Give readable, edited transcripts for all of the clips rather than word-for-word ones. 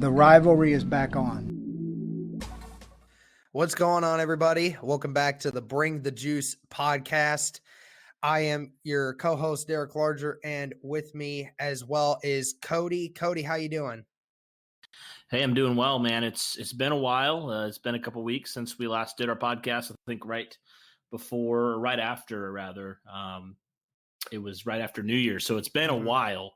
The rivalry is back on. What's going on, everybody? Welcome back to the Bring the Juice podcast. I am your co-host, Derek Larger, and with me as well is Cody. Cody, how you doing? Hey, I'm doing well, man. It's been a while. It's been a couple weeks since we last did our podcast. I think right after, it was right after New Year. So it's been a while.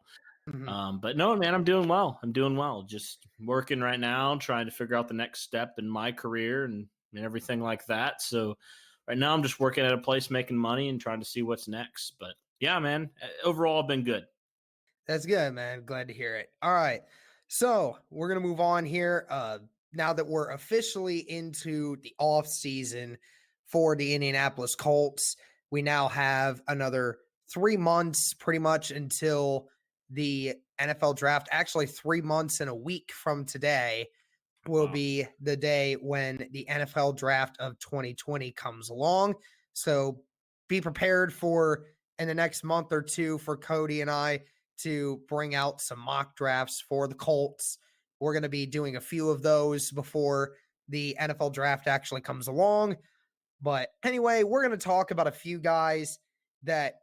But no, man, I'm doing well. Just working right now, trying to figure out the next step in my career and everything like that. So right now I'm just working at a place making money and trying to see what's next. But yeah, man, overall I've been good. That's good, man. Glad to hear it. All right. So we're going to move on here. Now that we're officially into the off season for the Indianapolis Colts, we now have another 3 months pretty much until the NFL draft. Actually, 3 months and a week from today will be the day when the NFL draft of 2020 comes along. So be prepared for in the next month or two for Cody and I to bring out some mock drafts for the Colts. We're going to be doing a few of those before the NFL draft actually comes along. But anyway, we're going to talk about a few guys that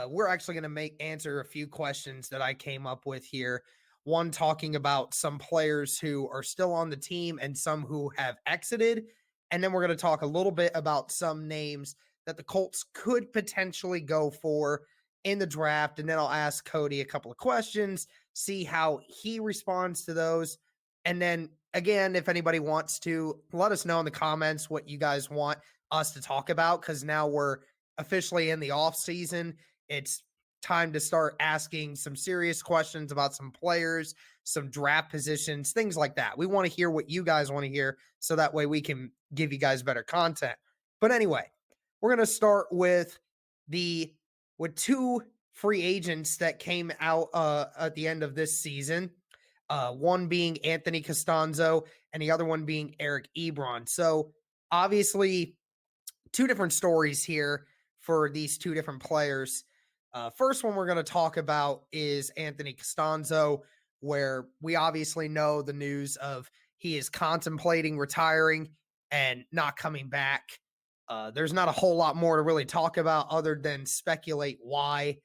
we're actually going to answer a few questions that I came up with here. One talking about some players who are still on the team and some who have exited. And then we're going to talk a little bit about some names that the Colts could potentially go for in the draft. And then I'll ask Cody a couple of questions, see how he responds to those. And then again, if anybody wants to, let us know in the comments what you guys want us to talk about, because now we're officially in the off season. It's time to start asking some serious questions about some players, some draft positions, things like that. We want to hear what you guys want to hear so that way we can give you guys better content. But anyway, we're going to start with two free agents that came out at the end of this season. One being Anthony Costanzo and the other one being Eric Ebron. So obviously two different stories here for these two different players. First one we're going to talk about is Anthony Costanzo, where we obviously know the news of he is contemplating retiring and not coming back. There's not a whole lot more to really talk about other than speculate why.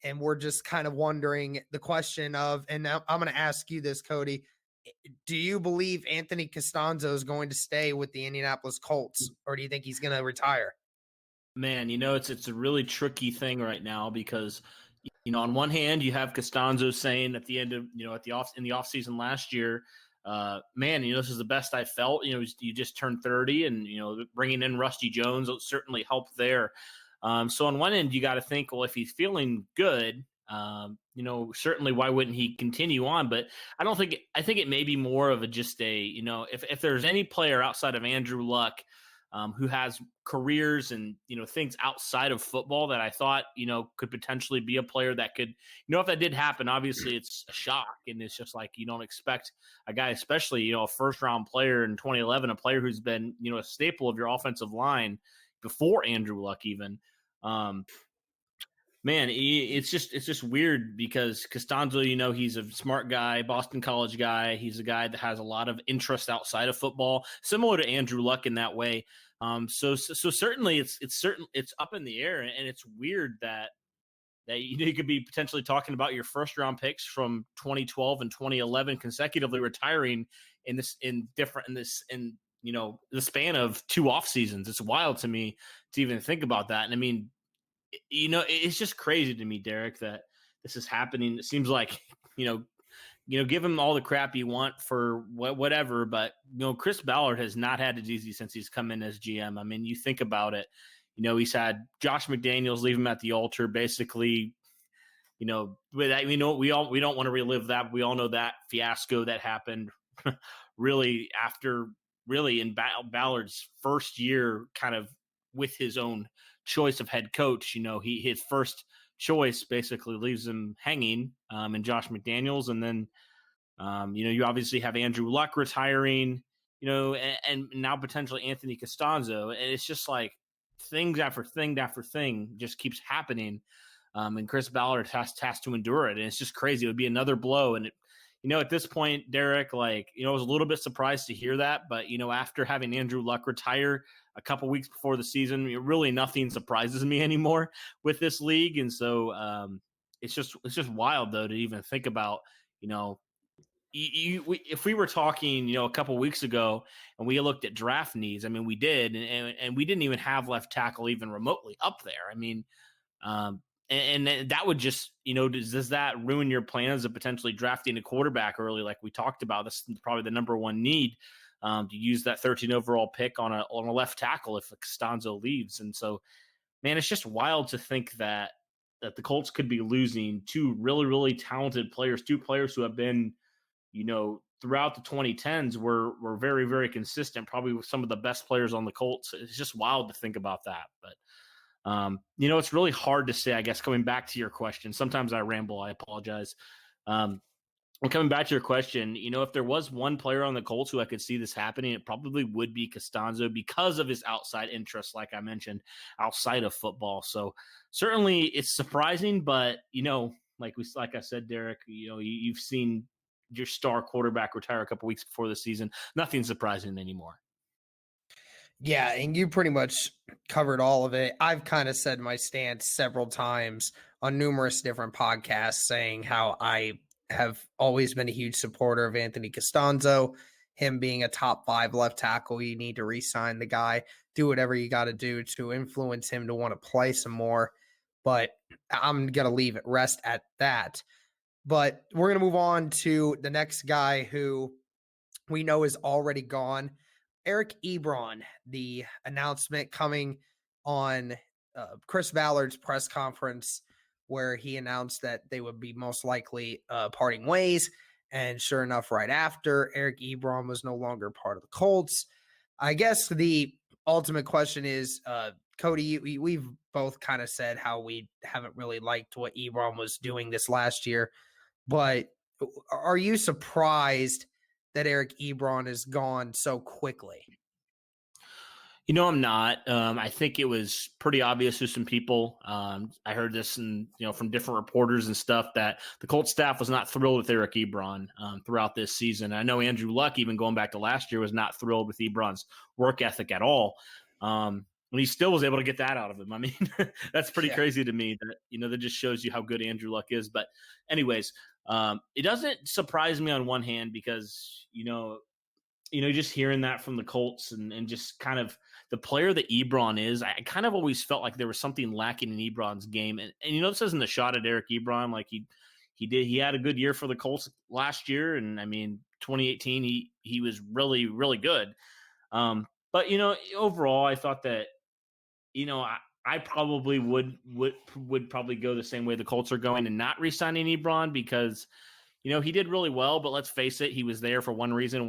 And we're just kind of wondering the question of, and I'm going to ask you this, Cody, do you believe Anthony Costanzo is going to stay with the Indianapolis Colts, or do you think he's going to retire? Man, it's a really tricky thing right now because, on one hand, you have Costanzo saying at the end of, in the offseason last year, man, this is the best I felt. You just turned 30 and, bringing in Rusty Jones certainly helped there. So on one end, you got to think, well, if he's feeling good, certainly why wouldn't he continue on? But I think it may be more of if there's any player outside of Andrew Luck, who has careers and, things outside of football that I thought, could potentially be a player that could, if that did happen, obviously it's a shock. And it's just like, you don't expect a guy, especially, a first round player in 2011, a player who's been, a staple of your offensive line before Andrew Luck even. Man, it's just weird because Costanzo, he's a smart guy, Boston College guy. He's a guy that has a lot of interest outside of football, similar to Andrew Luck in that way. So certainly it's up in the air, and it's weird that you could be potentially talking about your first round picks from 2012 and 2011 consecutively retiring in the span of 2 off seasons. It's wild to me to even think about that. And I mean, it's just crazy to me, Derek, that this is happening. It seems like, give him all the crap you want for whatever, but Chris Ballard has not had it easy since he's come in as GM. I mean, you think about it, he's had Josh McDaniels leave him at the altar, basically. With that, we don't want to relive that. We all know that fiasco that happened really in Ballard's first year, kind of with his own choice of head coach. His first choice basically leaves him hanging, and Josh McDaniels. And then, you obviously have Andrew Luck retiring, and now potentially Anthony Costanzo. And it's just like things after thing after thing just keeps happening. And Chris Ballard has to endure it. And it's just crazy. It would be another blow. And at this point, Derek, I was a little bit surprised to hear that, but after having Andrew Luck retire a couple weeks before the season, really nothing surprises me anymore with this league, and so it's just wild though to even think about, if we were talking, a couple weeks ago and we looked at draft needs, I mean, we did, and we didn't even have left tackle even remotely up there. I mean, and that would just, does that ruin your plans of potentially drafting a quarterback early, like we talked about? This is probably the number one need, to use that 13 overall pick on a left tackle if Costanzo leaves. And so, man, it's just wild to think that the Colts could be losing two really, really talented players, two players who have been, throughout the 2010s were very, very consistent, probably with some of the best players on the Colts. It's just wild to think about that. But, it's really hard to say, I guess, coming back to your question. Sometimes I ramble. I apologize. And coming back to your question, if there was one player on the Colts who I could see this happening, it probably would be Costanzo because of his outside interests, like I mentioned, outside of football. So certainly it's surprising, but, like I said, Derek, you've seen your star quarterback retire a couple weeks before the season. Nothing surprising anymore. Yeah, and you pretty much covered all of it. I've kind of said my stance several times on numerous different podcasts, saying how I have always been a huge supporter of Anthony Costanzo. Him being a top 5 left tackle, you need to re-sign the guy, do whatever you got to do to influence him to want to play some more. But I'm going to rest at that. But we're going to move on to the next guy who we know is already gone. Eric Ebron, the announcement coming on Chris Ballard's press conference where he announced that they would be most likely parting ways. And sure enough, right after, Eric Ebron was no longer part of the Colts. I guess the ultimate question is, Cody, we've both kind of said how we haven't really liked what Ebron was doing this last year. But are you surprised that Eric Ebron is gone so quickly? I'm not. I think it was pretty obvious to some people. I heard this from different reporters and stuff that the Colts staff was not thrilled with Eric Ebron throughout this season. I know Andrew Luck, even going back to last year, was not thrilled with Ebron's work ethic at all. And he still was able to get that out of him. I mean, that's pretty crazy to me that, that just shows you how good Andrew Luck is. But anyways, it doesn't surprise me on one hand because, just hearing that from the Colts and just kind of the player that Ebron is, I kind of always felt like there was something lacking in Ebron's game. And this isn't a shot at Eric Ebron. Like he had a good year for the Colts last year. And I mean, 2018, he was really, really good. But, overall, I thought that, I probably would probably go the same way the Colts are going and not re-signing Ebron because, he did really well, but let's face it, he was there for one reason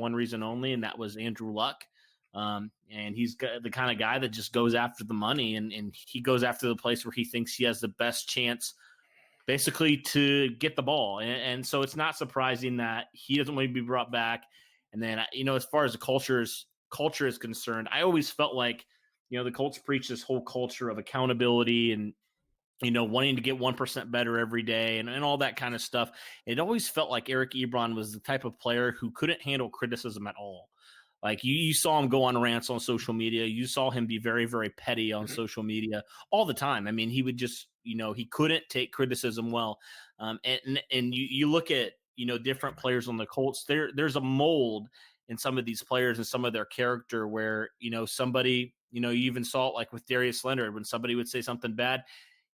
only, and that was Andrew Luck. And he's the kind of guy that just goes after the money, and he goes after the place where he thinks he has the best chance basically to get the ball. And so it's not surprising that he doesn't want to be brought back. And then, as far as the culture is concerned, I always felt like, the Colts preach this whole culture of accountability and, wanting to get 1% better every day and all that kind of stuff. It always felt like Eric Ebron was the type of player who couldn't handle criticism at all. Like you saw him go on rants on social media. You saw him be very, very petty on social media all the time. I mean, he would just, he couldn't take criticism well. And you look at, different players on the Colts, there's a mold in some of these players and some of their character where, somebody, you even saw it like with Darius Leonard, when somebody would say something bad,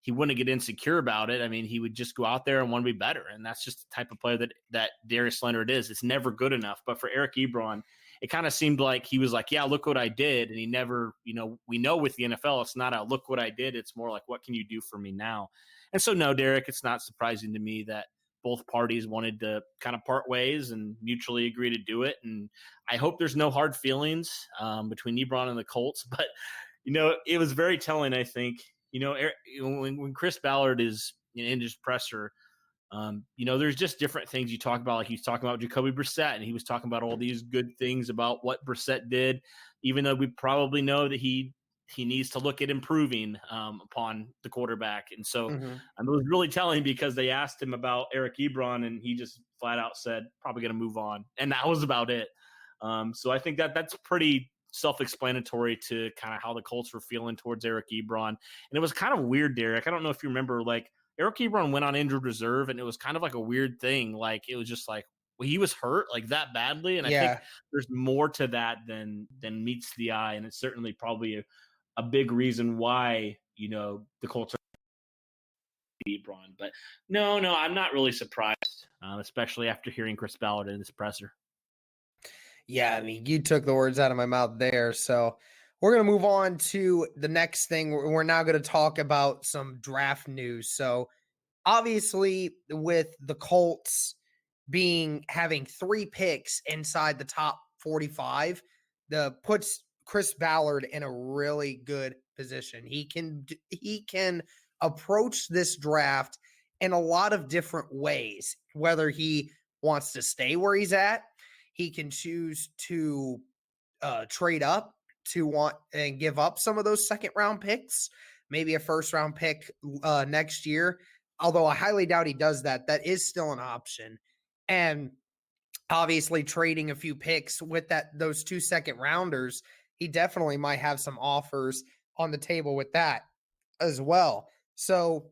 he wouldn't get insecure about it. I mean, he would just go out there and want to be better. And that's just the type of player that Darius Leonard is. It's never good enough. But for Eric Ebron, it kind of seemed like he was like, yeah, look what I did. And he never, we know with the NFL, it's not a look what I did. It's more like, what can you do for me now? And so, no, Derek, it's not surprising to me that both parties wanted to kind of part ways and mutually agree to do it. And I hope there's no hard feelings between Ebron and the Colts. But, it was very telling, I think. When Chris Ballard is in his presser, there's just different things you talk about. Like he's talking about Jacoby Brissett, and he was talking about all these good things about what Brissett did, even though we probably know that he he needs to look at improving upon the quarterback. And so it was really telling because they asked him about Eric Ebron, and he just flat out said, probably going to move on. And that was about it. So I think that's pretty self-explanatory to kind of how the Colts were feeling towards Eric Ebron. And it was kind of weird, Derek. I don't know if you remember, like, Eric Ebron went on injured reserve, and it was kind of like a weird thing. Like, it was just like, well, he was hurt like that badly. And I think there's more to that than meets the eye. And it's certainly probably a big reason why, the Colts are Ebron. But no, I'm not really surprised, especially after hearing Chris Ballard in this presser. Yeah, I mean, you took the words out of my mouth there. So we're going to move on to the next thing. We're now going to talk about some draft news. So obviously, with the Colts having 3 picks inside the top 45, puts Chris Ballard in a really good position. He can approach this draft in a lot of different ways, whether he wants to stay where he's at. He can choose to trade up to want and give up some of those second round picks, maybe a first round pick next year. Although I highly doubt he does that. That is still an option. And obviously trading a few picks with those 2 second rounders, he definitely might have some offers on the table with that as well. So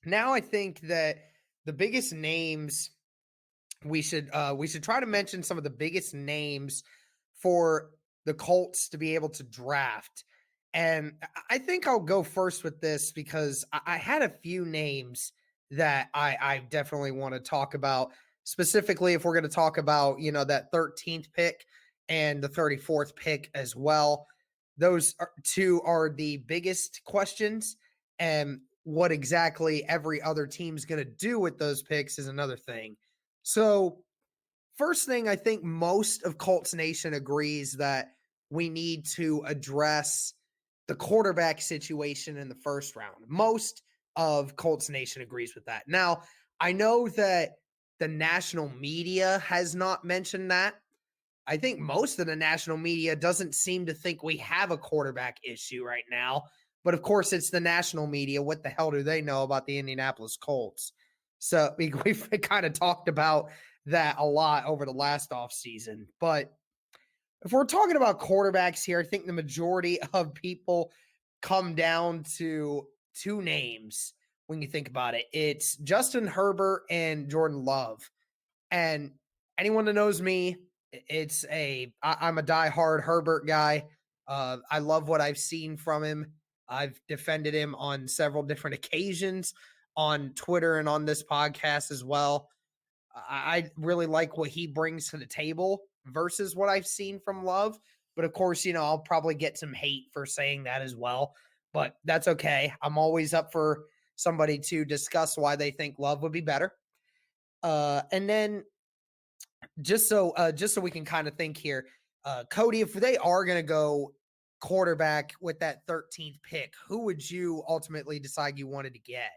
now I think that the biggest names we should try to mention some of the biggest names for the Colts to be able to draft. And I think I'll go first with this because I had a few names that I definitely want to talk about, specifically if we're going to talk about, that 13th pick and the 34th pick as well. Those 2 are the biggest questions, and what exactly every other team's going to do with those picks is another thing. So first thing, I think most of Colts Nation agrees that we need to address the quarterback situation in the first round. Most of Colts Nation agrees with that. Now, I know that the national media has not mentioned that. I think most of the national media doesn't seem to think we have a quarterback issue right now. But of course, it's the national media. What the hell do they know about the Indianapolis Colts? So we've kind of talked about that a lot over the last offseason. But if we're talking about quarterbacks here, I think the majority of people come down to 2 names when you think about it. It's Justin Herbert and Jordan Love. And anyone that knows me, I'm a diehard Herbert guy. I love what I've seen from him. I've defended him on several different occasions on Twitter and on this podcast as well. I really like what he brings to the table versus what I've seen from Love. But of course, I'll probably get some hate for saying that as well. But that's okay. I'm always up for somebody to discuss why they think Love would be better. And then just so we can kind of think here, Cody, if they are going to go quarterback with that 13th pick, who would you ultimately decide you wanted to get?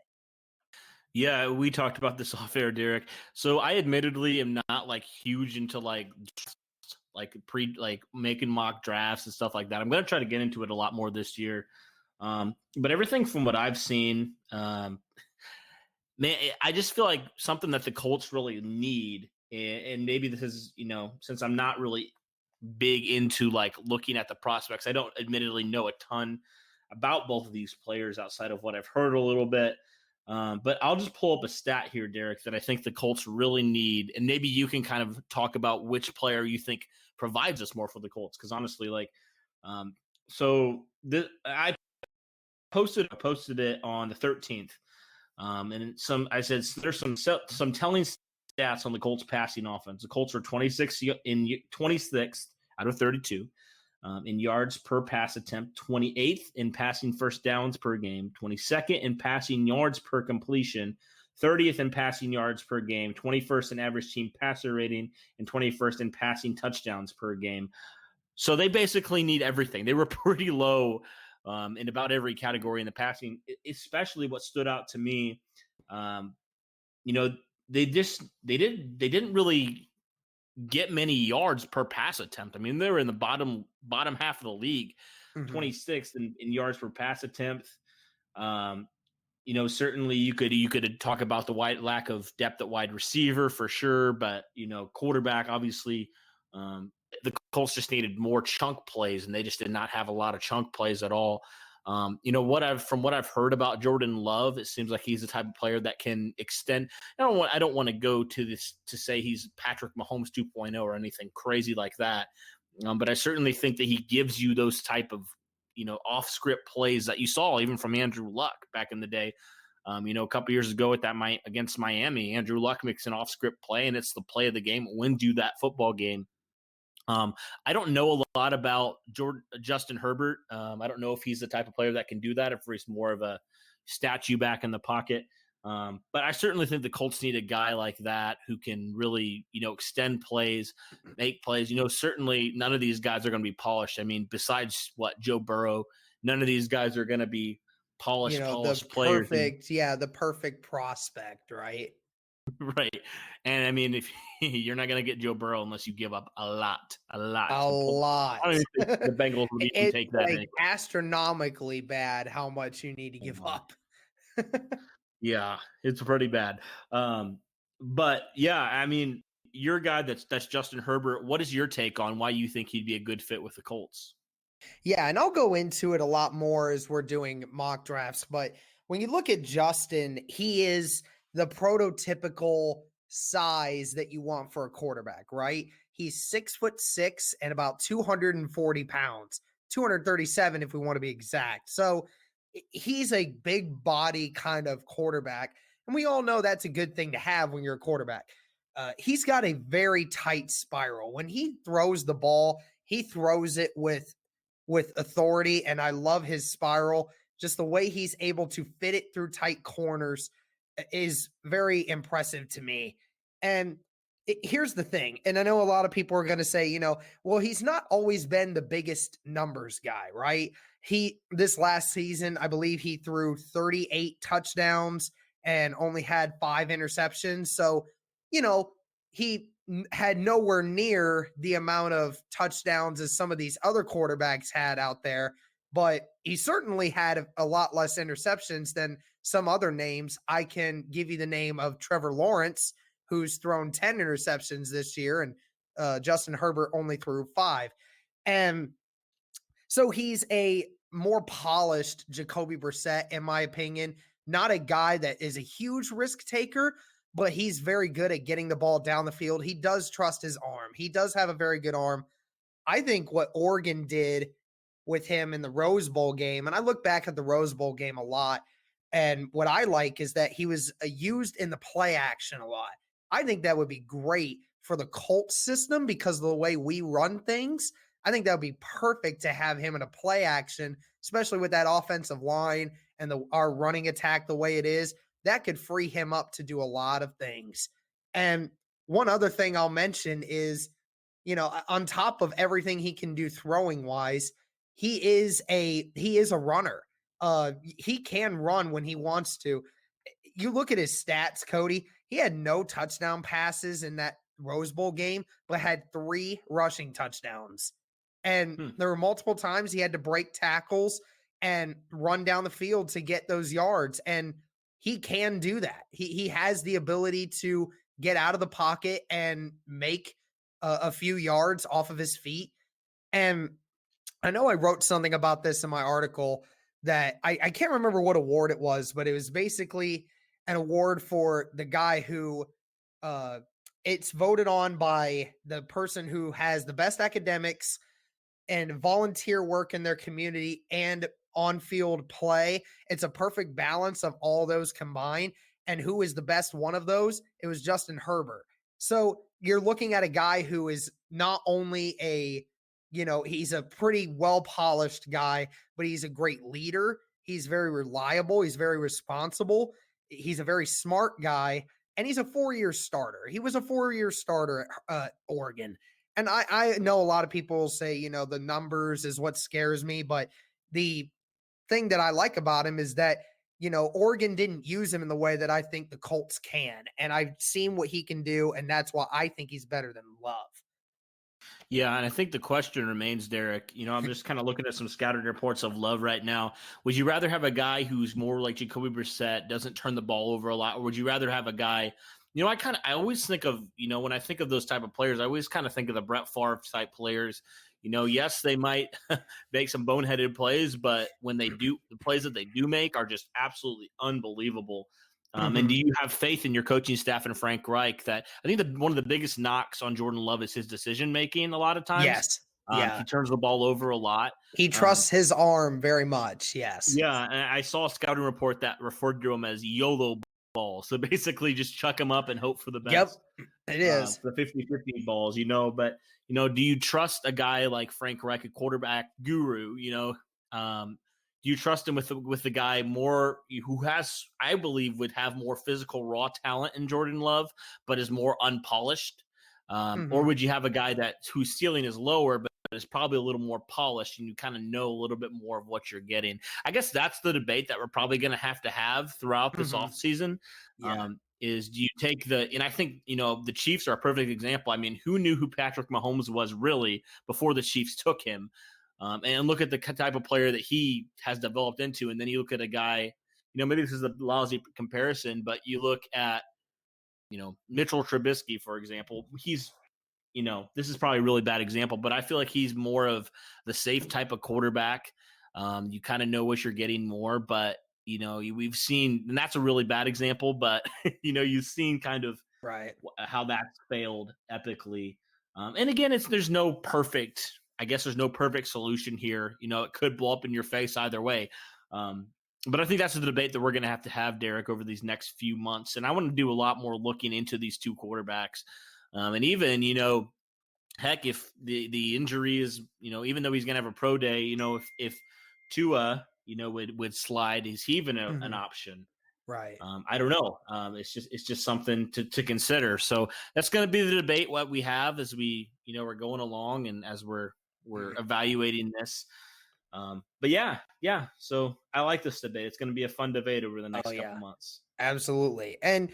Yeah, we talked about this off air, Derek. So I admittedly am not like huge into like making mock drafts and stuff like that. I'm going to try to get into it a lot more this year. But everything from what I've seen, man, I just feel like something that the Colts really need. And maybe this is, since I'm not really big into like looking at the prospects, I don't admittedly know a ton about both of these players outside of what I've heard a little bit. But I'll just pull up a stat here, Derek, that I think the Colts really need. And maybe you can kind of talk about which player you think provides us more for the Colts. Because honestly, I posted it on the 13th. And I said there's some telling stats on the Colts passing offense. The Colts are 26th out of 32. In yards per pass attempt, 28th in passing first downs per game, 22nd in passing yards per completion, 30th in passing yards per game, 21st in average team passer rating, and 21st in passing touchdowns per game. So they basically need everything. They were pretty low in about every category in the passing, especially what stood out to me. They didn't really get many yards per pass attempt. I mean, they were in the bottom half of the league. 26th in yards per pass attempt. Certainly you could talk about the lack of depth at wide receiver for sure, but quarterback, obviously, the Colts just needed more chunk plays, and they just did not have a lot of chunk plays at all. From what I've heard about Jordan Love, it seems like he's the type of player that can extend. I don't want to go to this to say he's Patrick Mahomes 2.0 or anything crazy like that, but I certainly think that he gives you those type of off script plays that you saw even from Andrew Luck back in the day. A couple years ago against Miami, Andrew Luck makes an off script play, and it's the play of the game. It wins you that football game. I don't know a lot about Justin Herbert. I don't know if he's the type of player that can do that, if he's more of a statue back in the pocket. But I certainly think the Colts need a guy like that who can really, extend plays, make plays. Certainly none of these guys are going to be polished. I mean, besides Joe Burrow, none of these guys are going to be polished players. The perfect prospect, right? Right. And I mean, if you're not going to get Joe Burrow unless you give up a lot. A lot. I don't even think the Bengals would even take that. Like astronomically bad how much you need to give up. Yeah, it's pretty bad. But yeah, I mean, your guy that's Justin Herbert. What is your take on why you think he'd be a good fit with the Colts? Yeah, and I'll go into it a lot more as we're doing mock drafts. But when you look at Justin, he is the prototypical size that you want for a quarterback, right? He's 6'6" and about 240 pounds, 237 if we want to be exact. So he's a big body kind of quarterback. And we all know that's a good thing to have when you're a quarterback. He's got a very tight spiral. When he throws the ball, he throws it with authority. And I love his spiral. Just the way he's able to fit it through tight corners is very impressive to me. And here's the thing. And I know a lot of people are going to say, well, he's not always been the biggest numbers guy, right? This last season, I believe he threw 38 touchdowns and only had 5 interceptions. So, he had nowhere near the amount of touchdowns as some of these other quarterbacks had out there, but he certainly had a lot less interceptions than some other names. I can give you the name of Trevor Lawrence, who's thrown 10 interceptions this year, and Justin Herbert only threw 5. And so he's a more polished Jacoby Brissett, in my opinion, not a guy that is a huge risk taker, but he's very good at getting the ball down the field. He does trust his arm. He does have a very good arm. I think what Oregon did with him in the Rose Bowl game, and I look back at the Rose Bowl game a lot, and what I like is that he was used in the play action a lot. I think that would be great for the Colts system because of the way we run things. I think that would be perfect to have him in a play action, especially with that offensive line and our running attack the way it is. That could free him up to do a lot of things. And one other thing I'll mention is, on top of everything he can do throwing wise, he is a runner. He can run when he wants to. You look at his stats, Cody, he had no touchdown passes in that Rose Bowl game, but had 3 rushing touchdowns. And there were multiple times he had to break tackles and run down the field to get those yards. And he can do that. He has the ability to get out of the pocket and make a few yards off of his feet. And I know I wrote something about this in my article that I can't remember what award it was, but it was basically an award for the guy who it's voted on by the person who has the best academics and volunteer work in their community and on-field play. It's a perfect balance of all those combined. And who is the best one of those? It was Justin Herbert. So you're looking at a guy who is not only he's a pretty well-polished guy, but he's a great leader. He's very reliable. He's very responsible. He's a very smart guy. And he's a 4-year starter. He was a 4-year starter at Oregon. And I know a lot of people say, the numbers is what scares me, but the thing that I like about him is that, Oregon didn't use him in the way that I think the Colts can. And I've seen what he can do, and that's why I think he's better than Love. Yeah, and I think the question remains, Derek. I'm just kind of looking at some scouting reports of Love right now. Would you rather have a guy who's more like Jacoby Brissett, doesn't turn the ball over a lot, or would you rather have a guy? I always think of, when I think of those type of players, I always kind of think of the Brett Favre type players. Yes, they might make some boneheaded plays, but when they do, the plays that they do make are just absolutely unbelievable. And do you have faith in your coaching staff and Frank Reich that I think one of the biggest knocks on Jordan Love is his decision making a lot of times. Yes. Yeah. He turns the ball over a lot. He trusts his arm very much. Yes. Yeah. And I saw a scouting report that referred to him as YOLO ball. So basically just chuck him up and hope for the best. Yep. It is. The 50-50 balls, but, do you trust a guy like Frank Reich, a quarterback guru, do you trust him with the guy more who has, I believe, would have more physical raw talent in Jordan Love, but is more unpolished? Or would you have a guy whose ceiling is lower, but is probably a little more polished and you kind of know a little bit more of what you're getting? I guess that's the debate that we're probably going to have throughout this offseason. Yeah. Is do you take and I think, the Chiefs are a perfect example. I mean, who knew who Patrick Mahomes was really before the Chiefs took him? And look at the type of player that he has developed into. And then you look at a guy, maybe this is a lousy comparison, but you look at, Mitchell Trubisky, for example. He's, this is probably a really bad example, but I feel like he's more of the safe type of quarterback. You kind of know what you're getting more, but, we've seen, and that's a really bad example, but, you've seen kind of right how that's failed epically. And again, there's no perfect solution here. It could blow up in your face either way. But I think that's the debate that we're going to have, Derek, over these next few months. And I want to do a lot more looking into these two quarterbacks. And even, heck, if the injury is, even though he's going to have a pro day, if Tua, would slide, is he even an option? Right. I don't know. It's just something to consider. So that's going to be the debate what we have as we, we're going along and as we're evaluating this. But yeah. So I like this debate. It's going to be a fun debate over the next couple months. Absolutely. And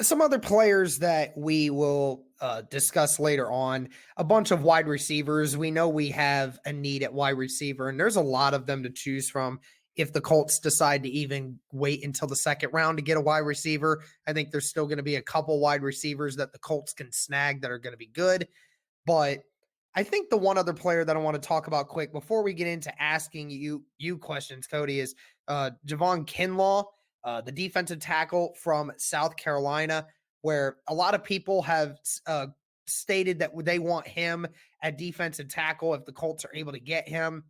some other players that we will discuss later on, a bunch of wide receivers. We know we have a need at wide receiver, and there's a lot of them to choose from. If the Colts decide to even wait until the second round to get a wide receiver, I think there's still going to be a couple wide receivers that the Colts can snag that are going to be good. But I think the one other player that I want to talk about quick before we get into asking you questions, Cody, is Javon Kinlaw, the defensive tackle from South Carolina, where a lot of people have stated that they want him at defensive tackle if the Colts are able to get him.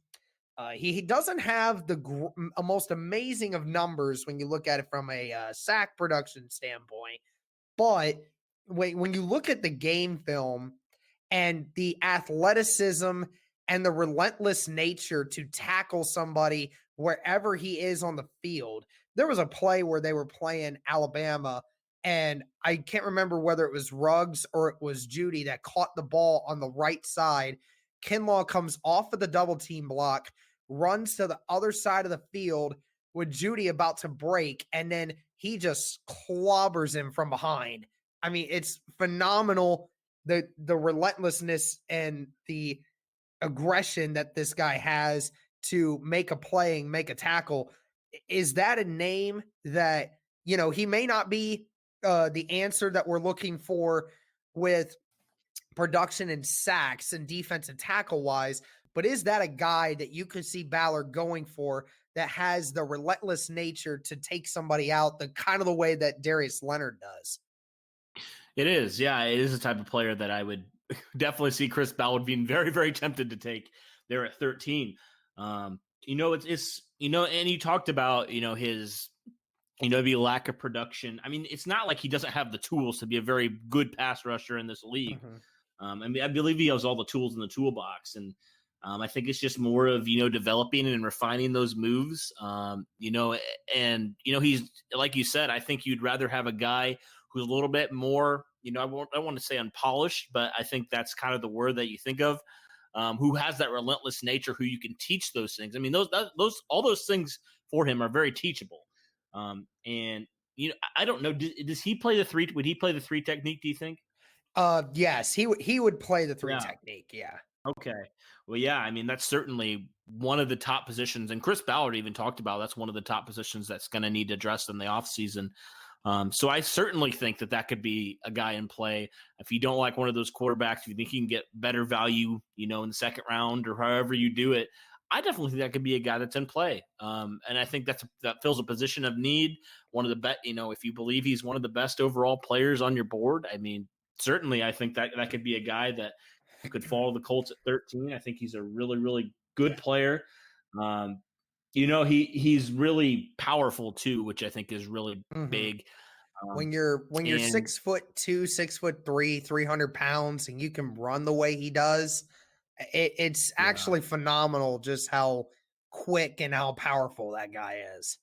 He doesn't have the most amazing of numbers when you look at it from a sack production standpoint. But when you look at the game film and the athleticism and the relentless nature to tackle somebody wherever he is on the field, there was a play where they were playing Alabama, and I can't remember whether it was Ruggs or it was Judy that caught the ball on the right side. Kinlaw comes off of the double team block, runs to the other side of the field with Judy about to break, and then he just clobbers him from behind. I mean, it's phenomenal, the relentlessness and the aggression that this guy has to make a play and make a tackle. Is that a name that, he may not be the answer that we're looking for with production and sacks and defensive tackle wise, but is that a guy that you could see Ballard going for that has the relentless nature to take somebody out the kind of the way that Darius Leonard does? It is. Yeah, it is a type of player that I would definitely see Chris Ballard being very, very tempted to take there at 13. And you talked about, his, maybe lack of production. I mean, it's not like he doesn't have the tools to be a very good pass rusher in this league. I believe he has all the tools in the toolbox. And I think it's just more of, developing and refining those moves. He's, like you said, I think you'd rather have a guy who's a little bit more, I don't want to say unpolished, but I think that's kind of the word that you think of, who has that relentless nature, who you can teach those things. I mean, all those things for him are very teachable. I don't know. Does he play the three? Would he play the three technique, do you think? Yes, he would play the 3 Yeah. technique. Yeah. Okay. Well, yeah, I mean, that's certainly one of the top positions. And Chris Ballard even talked about that's one of the top positions that's going to need to address in the offseason. So I certainly think that could be a guy in play. If you don't like one of those quarterbacks, if you think you can get better value, in the second round or however you do it, I definitely think that could be a guy that's in play. And I think that fills a position of need. One of the best, if you believe he's one of the best overall players on your board, I mean, certainly I think that could be a guy that could follow the Colts at 13. I think he's a really, really good player. He's really powerful too, which I think is really big. When you're and 6'2", 6'3", 300 pounds, and you can run the way he does, it's actually phenomenal just how quick and how powerful that guy is.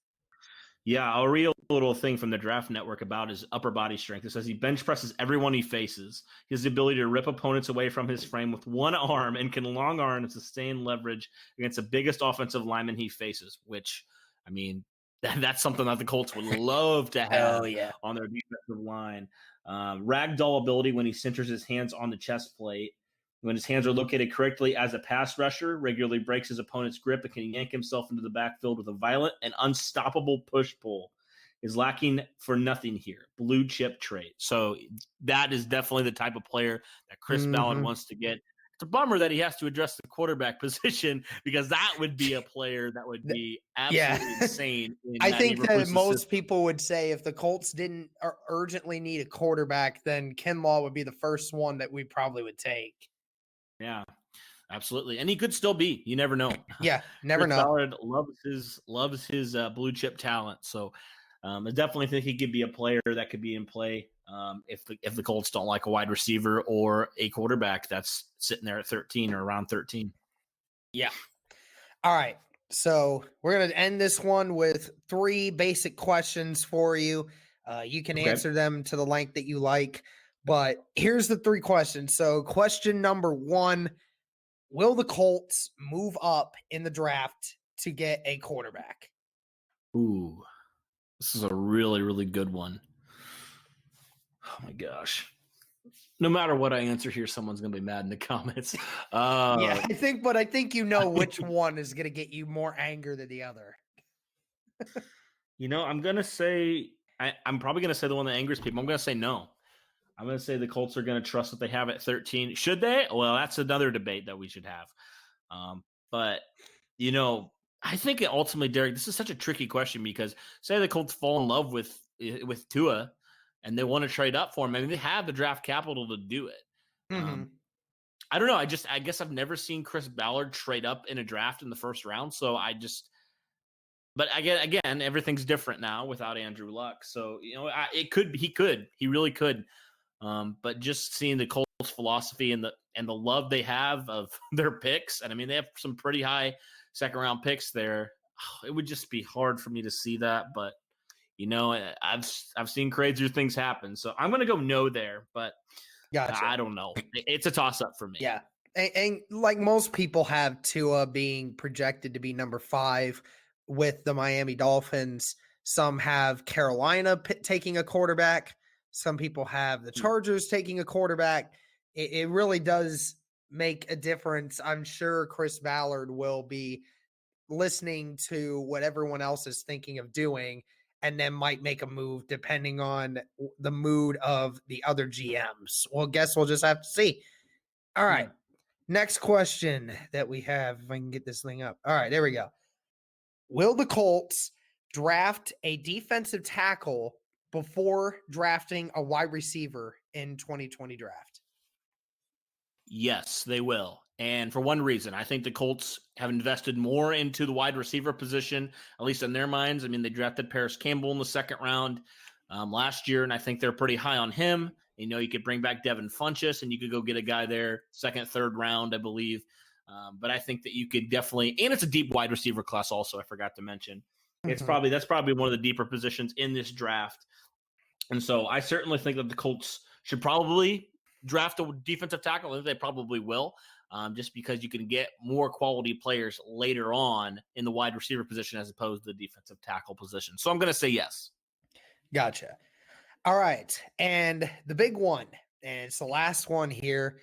Yeah, I'll read a little thing from the Draft Network about his upper body strength. It says he bench presses everyone he faces. He has the ability to rip opponents away from his frame with one arm and can long arm and sustain leverage against the biggest offensive lineman he faces, which, I mean, that's something that the Colts would love to have on their defensive line. Ragdoll ability when he centers his hands on the chest plate. When his hands are located correctly as a pass rusher, regularly breaks his opponent's grip and can yank himself into the backfield with a violent and unstoppable push-pull. Is lacking for nothing here. Blue chip trait. So that is definitely the type of player that Chris Ballard wants to get. It's a bummer that he has to address the quarterback position because that would be a player that would be absolutely insane. I think that most people would say if the Colts didn't urgently need a quarterback, then Kinlaw would be the first one that we probably would take. Yeah, absolutely. And he could still be. You never know. Yeah, never know. Ballard loves his blue chip talent. So I definitely think he could be a player that could be in play if the Colts don't like a wide receiver or a quarterback that's sitting there at 13 or around 13. Yeah. All right. So we're going to end this one with 3 basic questions for you. You can answer them to the length that you like, but here's the 3 questions. So question number 1, will the Colts move up in the draft to get a quarterback? Ooh, this is a really, really good one. Oh my gosh. No matter what I answer here, someone's going to be mad in the comments. Yeah, I think which one is going to get you more anger than the other. I'm going to say, I'm probably going to say the one that angers people. I'm going to say no. I'm going to say the Colts are going to trust what they have at 13. Should they? Well, that's another debate that we should have. But, I think ultimately, Derek, this is such a tricky question because say the Colts fall in love with Tua and they want to trade up for him. I mean, they have the draft capital to do it. I don't know. I guess I've never seen Chris Ballard trade up in a draft in the first round. So but again, everything's different now without Andrew Luck. So, he really could. But just seeing the Colts philosophy and the love they have of their picks, and I mean, they have some pretty high second round picks there. It would just be hard for me to see that, but I've seen crazier things happen. So I'm going to go no there, but gotcha. I don't know. It's a toss up for me. Yeah. And like most people have Tua being projected to be number 5 with the Miami Dolphins. Some have Carolina taking a quarterback. Some people have the Chargers taking a quarterback. It really does make a difference. I'm sure Chris Ballard will be listening to what everyone else is thinking of doing and then might make a move depending on the mood of the other GMs. Well, guess we'll just have to see. All right. Next question that we have, if I can get this thing up. All right, there we go. Will the Colts draft a defensive tackle before drafting a wide receiver in 2020 draft? Yes, they will. And for one reason, I think the Colts have invested more into the wide receiver position, at least in their minds. I mean, they drafted Paris Campbell in the second round last year, and I think they're pretty high on him. You could bring back Devin Funchess, and you could go get a guy there, second, third round, I believe. But I think that you could definitely, and it's a deep wide receiver class also, I forgot to mention. That's probably one of the deeper positions in this draft. And so I certainly think that the Colts should probably draft a defensive tackle. I think they probably will, just because you can get more quality players later on in the wide receiver position as opposed to the defensive tackle position. So I'm going to say yes. Gotcha. All right. And the big one and it's the last one here.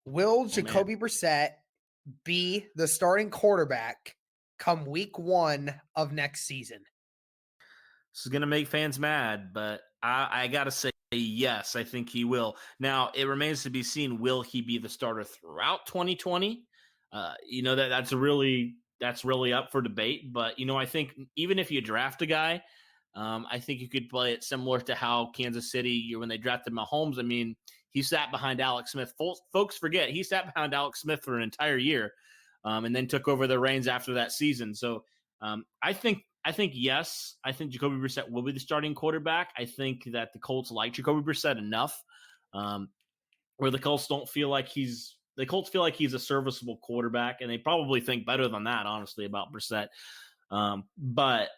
Will Jacoby Brissett be the starting quarterback come week 1 of next season? This is going to make fans mad, but I got to say yes, I think he will. Now, it remains to be seen, will he be the starter throughout 2020? That's really up for debate. But, I think even if you draft a guy, I think you could play it similar to how Kansas City, when they drafted Mahomes, I mean, he sat behind Alex Smith. Folks forget, he sat behind Alex Smith for an entire year and then took over the reins after that season. So I think yes. I think Jacoby Brissett will be the starting quarterback. I think that the Colts like Jacoby Brissett enough where the Colts feel like he's a serviceable quarterback, and they probably think better than that, honestly, about Brissett. But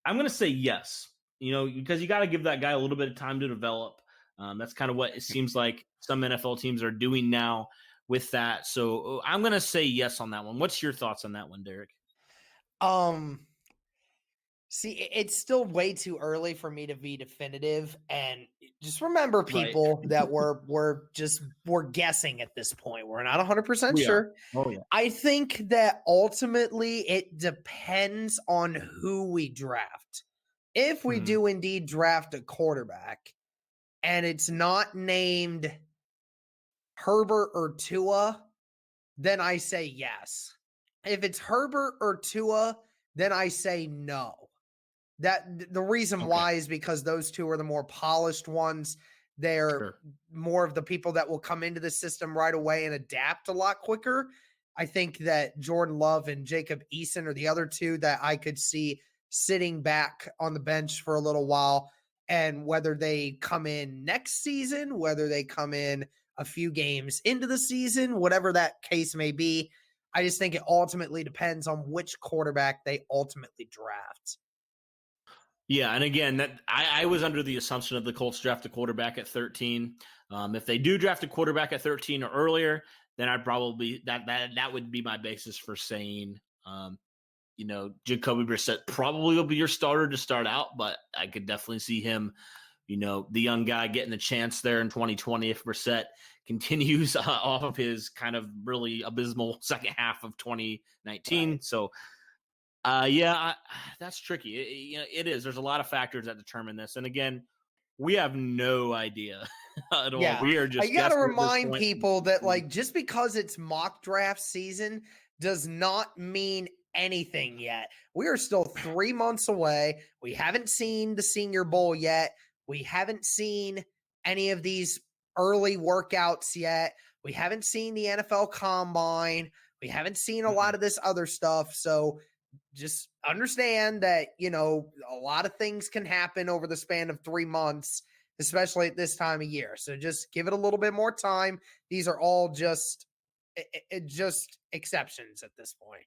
I'm going to say yes, because you got to give that guy a little bit of time to develop. That's kind of what it seems like some NFL teams are doing now with that. So I'm going to say yes on that one. What's your thoughts on that one, Derek? See, it's still way too early for me to be definitive, and just remember, people, that we're guessing at this point. We're not 100% sure. Oh yeah. I think that ultimately it depends on who we draft. If we do indeed draft a quarterback, and it's not named Herbert or Tua, then I say yes. If it's Herbert or Tua, then I say no. That the reason why is because those two are the more polished ones. They're more of the people that will come into the system right away and adapt a lot quicker. I think that Jordan Love and Jacob Eason are the other two that I could see sitting back on the bench for a little while. And whether they come in next season, whether they come in a few games into the season, whatever that case may be, I just think it ultimately depends on which quarterback they ultimately draft. Yeah, and again, that I was under the assumption of the Colts draft a quarterback at 13. If they do draft a quarterback at 13 or earlier, then I'd probably that would be my basis for saying, Jacoby Brissett probably will be your starter to start out, but I could definitely see him, the young guy getting the chance there in 2020 if Brissett continues off of his kind of really abysmal second half of 2019. Right. So. That's tricky. It is. There's a lot of factors that determine this. And again, we have no idea at all. Yeah. We are just. I got to remind people that, just because it's mock draft season does not mean anything yet. We are still 3 months away. We haven't seen the Senior Bowl yet. We haven't seen any of these early workouts yet. We haven't seen the NFL Combine. We haven't seen a lot of this other stuff. So just understand that, a lot of things can happen over the span of 3 months, especially at this time of year. So just give it a little bit more time. These are all just exceptions at this point.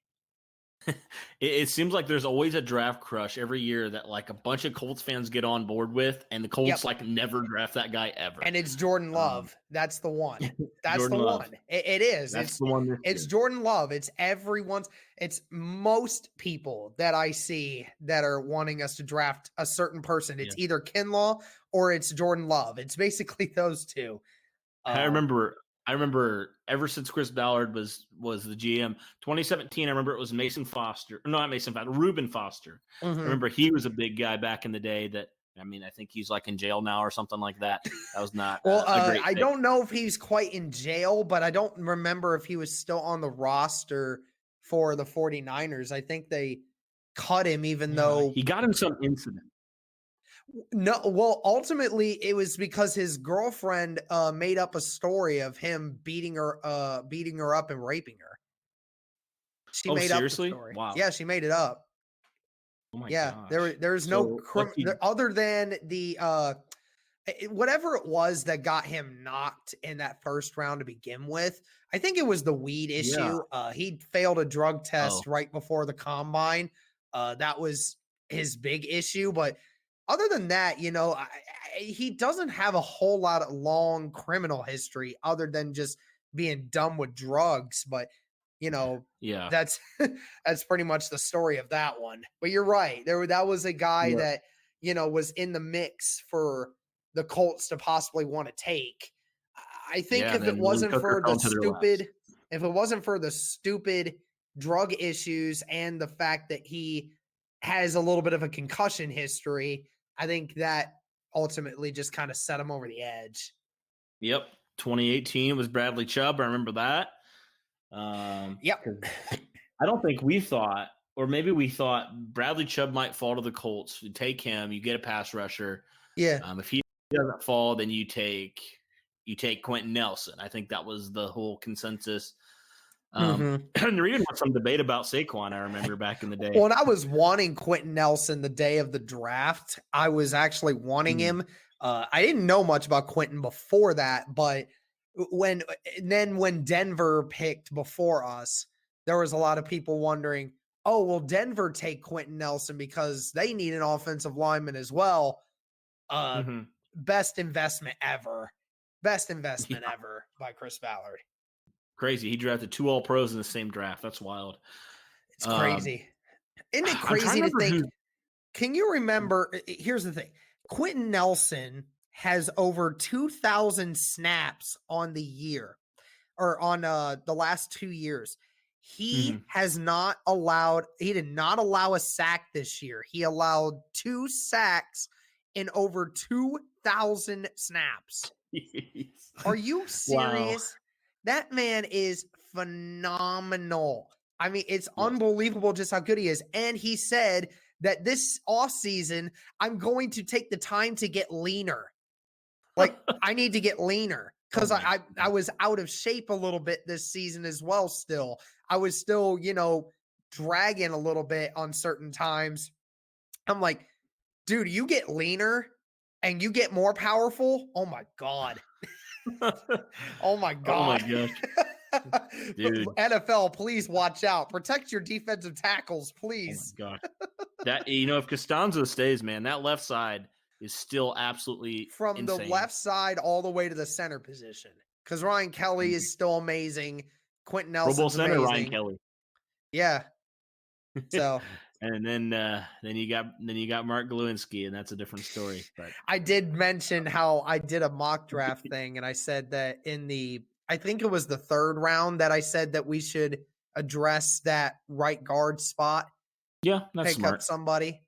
It seems like there's always a draft crush every year that a bunch of Colts fans get on board with, and the Colts never draft that guy ever. And it's Jordan Love. That's the one. That's the Love. One. It is. That's the one. It's Jordan Love. It's everyone's. It's most people that I see that are wanting us to draft a certain person. It's either Kinlaw or it's Jordan Love. It's basically those two. I remember ever since Chris Ballard was the GM, 2017, I remember it was Reuben Foster. I remember he was a big guy back in the day that, I think he's in jail now or something like that. That was not a great I don't know if he's quite in jail, but I don't remember if he was still on the roster for the 49ers. I think they cut him even though he got in some incident. No, well, ultimately it was because his girlfriend made up a story of him beating her up and raping her. She made seriously? Up the story. Wow. Yeah, she made it up. Oh my gosh. There's no other than the whatever it was that got him knocked in that first round to begin with. I think it was the weed issue. Yeah. He failed a drug test right before the combine. That was his big issue, but other than that, he doesn't have a whole lot of long criminal history other than just being dumb with drugs. But, that's pretty much the story of that one. But you're right. That was a guy that, was in the mix for the Colts to possibly want to take. I think if then it wasn't Tucker for fell the into their laps. stupid drug issues and the fact that he has a little bit of a concussion history, I think that ultimately just kind of set him over the edge. Yep. 2018 was Bradley Chubb. I remember that. Yep. 'Cause I don't think we thought, or maybe we thought Bradley Chubb might fall to the Colts. You take him, you get a pass rusher. Yeah. If he doesn't fall, then you take Quentin Nelson. I think that was the whole consensus. And there even was some debate about Saquon, I remember back in the day. Well, and I was wanting Quentin Nelson the day of the draft. I was actually wanting him. I didn't know much about Quentin before that, but when Denver picked before us, there was a lot of people wondering, oh, will Denver take Quentin Nelson because they need an offensive lineman as well? Best investment ever. Best investment ever by Chris Ballard. Crazy. He drafted 2 All-Pros in the same draft. That's wild. It's crazy. Isn't it crazy to think? Can you remember? Here's the thing. Quentin Nelson has over 2,000 snaps on the year or on the last 2 years. He did not allow a sack this year. He allowed 2 sacks in over 2,000 snaps. Are you serious? Wow. That man is phenomenal. I mean, it's unbelievable just how good he is. And he said that this offseason, I'm going to take the time to get leaner. Like, I need to get leaner because I was out of shape a little bit this season as well still. I was still, dragging a little bit on certain times. I'm like, dude, you get leaner and you get more powerful. Oh, my God. Oh, my God. Oh, my gosh. Dude. NFL, please watch out. Protect your defensive tackles, please. Oh my gosh. That if Costanzo stays, man, that left side is still absolutely from insane. The left side all the way to the center position. Because Ryan Kelly is still amazing. Quentin Nelson's amazing. Ryan Kelly. Yeah. So and then you got Mark Glowinski, and that's a different story. But I did mention how I did a mock draft thing, and I said that I think it was the 3rd round that I said that we should address that right guard spot. Yeah, that's pick smart. Up somebody.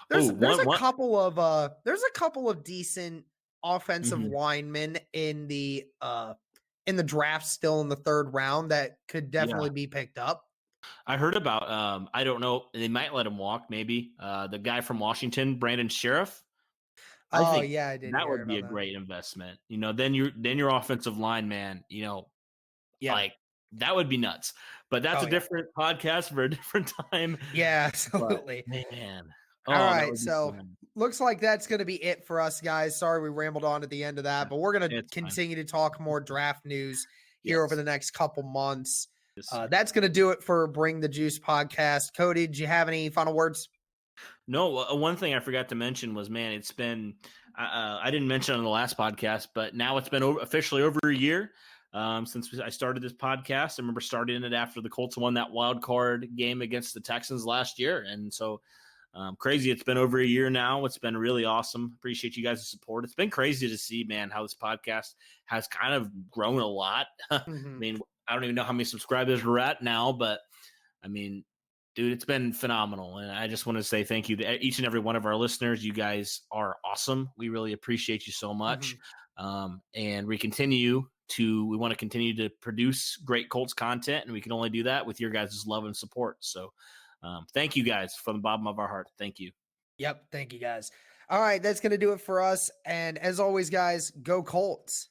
There's a couple of decent offensive linemen in the draft still in the 3rd round that could definitely be picked up. I heard about I don't know, they might let him walk maybe. The guy from Washington, Brandon Sheriff. I did. That would be a great investment. Then your offensive line, man, like that would be nuts. But that's a different podcast for a different time. Yeah, absolutely. But, man. All right, so looks like that's going to be it for us, guys. Sorry we rambled on at the end of that, but we're going to continue to talk more draft news here over the next couple months. That's going to do it for Bring the Juice podcast. Cody, did you have any final words? No, one thing I forgot to mention was, man, it's been I didn't mention it on the last podcast, but now it's been officially over a year since I started this podcast. I remember starting it after the Colts won that wild card game against the Texans last year. And so crazy. It's been over a year now. It's been really awesome. Appreciate you guys' support. It's been crazy to see, man, how this podcast has kind of grown a lot. I mean, I don't even know how many subscribers we're at now, but I mean, dude, it's been phenomenal. And I just want to say thank you to each and every one of our listeners. You guys are awesome. We really appreciate you so much. And we want to continue to produce great Colts content, and we can only do that with your guys' love and support. So thank you guys from the bottom of our heart. Thank you. Yep. Thank you guys. All right. That's going to do it for us. And as always, guys, go Colts.